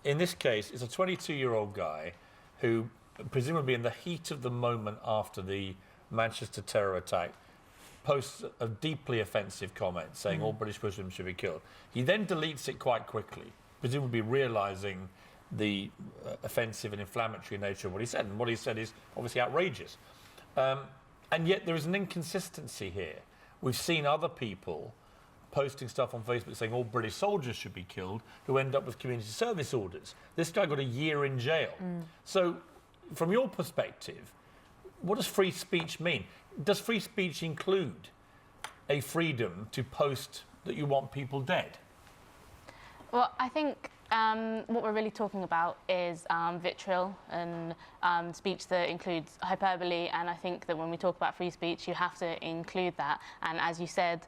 in this case, it's a 22-year-old guy who, presumably in the heat of the moment after the Manchester terror attack, posts a deeply offensive comment saying all British Muslims should be killed. He then deletes it quite quickly, presumably realising the offensive and inflammatory nature of what he said. And what he said is obviously outrageous. And yet there is an inconsistency here. We've seen other people posting stuff on Facebook saying all British soldiers should be killed who end up with community service orders. This guy got a year in jail. So from your perspective, what does free speech mean? Does free speech include a freedom to post that you want people dead? Well, I think what we're really talking about is vitriol and speech that includes hyperbole, and I think that when we talk about free speech, you have to include that. And as you said,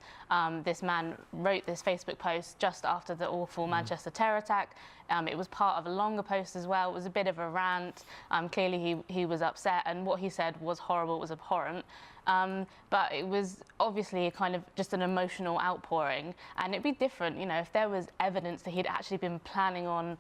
this man wrote this Facebook post just after the awful Manchester terror attack. It was part of a longer post as well. It was a bit of a rant. Clearly he was upset, and what he said was horrible, it was abhorrent. But it was obviously a kind of just an emotional outpouring, and it'd be different, you know, if there was evidence that he'd actually been planning on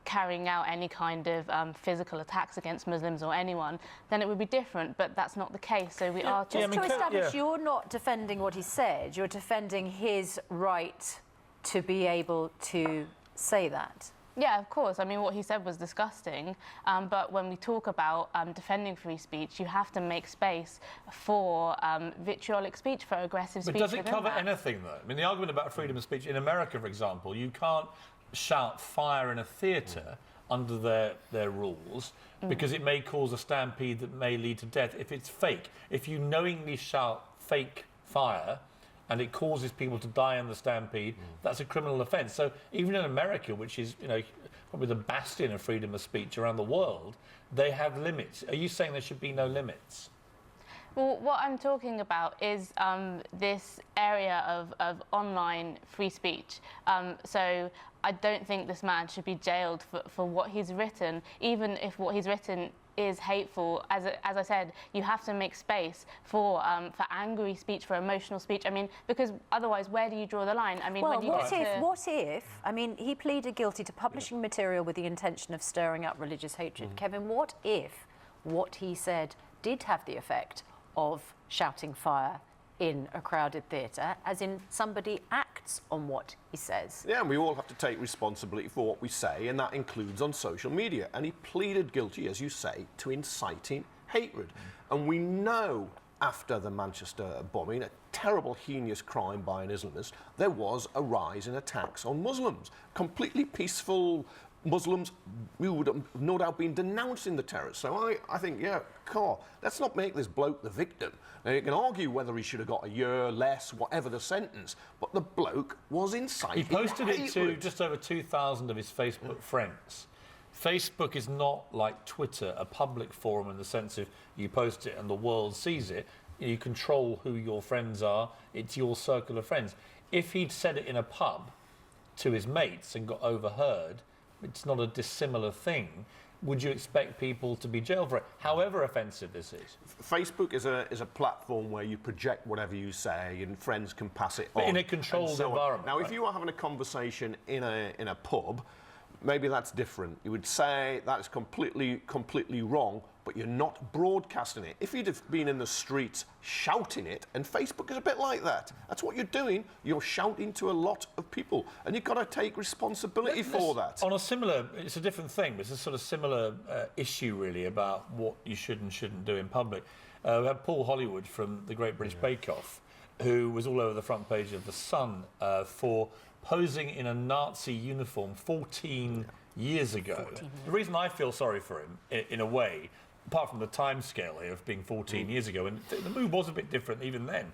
carrying out any kind of physical attacks against Muslims or anyone, then it would be different, but that's not the case. So we are just to establish, you're not defending what he said, you're defending his right to be able to say that. Yeah, of course. I mean, what he said was disgusting. But when we talk about defending free speech, you have to make space for vitriolic speech, for aggressive speech. But does it cover anything, though? I mean, the argument about freedom of speech in America, for example, you can't shout fire in a theatre under their rules because it may cause a stampede that may lead to death if it's fake. If you knowingly shout fake fire and it causes people to die in the stampede, that's a criminal offence. So even in America, which is, you know, probably the bastion of freedom of speech around the world, they have limits. Are you saying there should be no limits? Well, what I'm talking about is this area of online free speech. So I don't think this man should be jailed for what he's written, even if what he's written is hateful. As I said, you have to make space for angry speech, for emotional speech. I mean, because otherwise, where do you draw the line? I mean, well, when you what if? I mean, he pleaded guilty to publishing material with the intention of stirring up religious hatred. Kevin, what if what he said did have the effect of shouting fire in a crowded theatre, as in somebody acts on what he says? Yeah, and we all have to take responsibility for what we say, and that includes on social media. And he pleaded guilty, as you say, to inciting hatred. And we know after the Manchester bombing, a terrible, heinous crime by an Islamist, there was a rise in attacks on Muslims. Completely peaceful Muslims who would have no doubt been denouncing the terrorists. So I think, yeah, let's not make this bloke the victim. Now, you can argue whether he should have got a year, less, whatever the sentence, but the bloke was inciting He posted hatred. it to just over 2,000 of his Facebook friends. Facebook is not like Twitter, a public forum in the sense of you post it and the world sees it. You control who your friends are. It's your circle of friends. If he'd said it in a pub to his mates and got overheard, it's not a dissimilar thing. Would you expect people to be jailed for it, however offensive this is? Facebook is a platform where you project whatever you say and friends can pass it on. In a controlled environment. Now, if you are having a conversation in a pub, maybe that's different. You would say that's completely wrong, but you're not broadcasting it. If you'd have been in the streets shouting it, and Facebook is a bit like that. That's what you're doing. You're shouting to a lot of people, and you've got to take responsibility for that. On a similar, it's a different thing, but it's a sort of similar issue, really, about what you should and shouldn't do in public. We had Paul Hollywood from the Great British Bake Off, who was all over the front page of The Sun for posing in a Nazi uniform 14 years ago. The reason I feel sorry for him, in a way, apart from the time scale here of being 14 years ago, and the move was a bit different even then,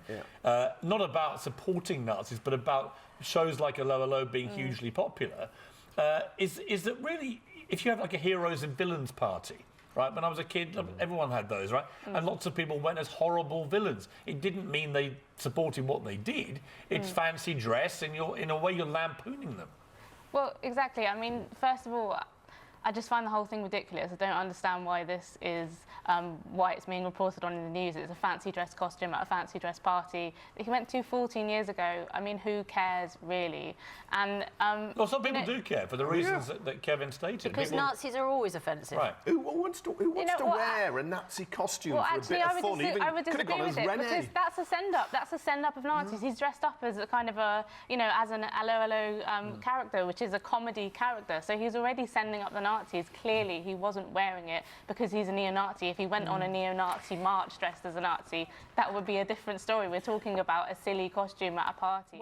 not about supporting Nazis, but about shows like A Low, A Low being hugely popular, is that really, if you have like a heroes and villains party, right? When I was a kid, everyone had those, right? And lots of people went as horrible villains. It didn't mean they supported what they did. It's fancy dress, and in a way, you're lampooning them. Well, exactly. I mean, first of all, I just find the whole thing ridiculous. I don't understand why this is, why it's being reported on in the news. It's a fancy dress costume at a fancy dress party that he went to 14 years ago. I mean, who cares, really? And well, some people do care for the reasons that Kevin stated. Because Nazis are always offensive. Right. Who wants to wear a Nazi costume for a bit of fun? I would Could have disagree gone with as it Renee. because that's a send-up. That's a send-up of Nazis. He's dressed up as a kind of a, you know, as an hello character, which is a comedy character. So he's already sending up the Nazis. Clearly, he wasn't wearing it because he's a neo-Nazi. If he went on a neo-Nazi march dressed as a Nazi, that would be a different story. We're talking about a silly costume at a party.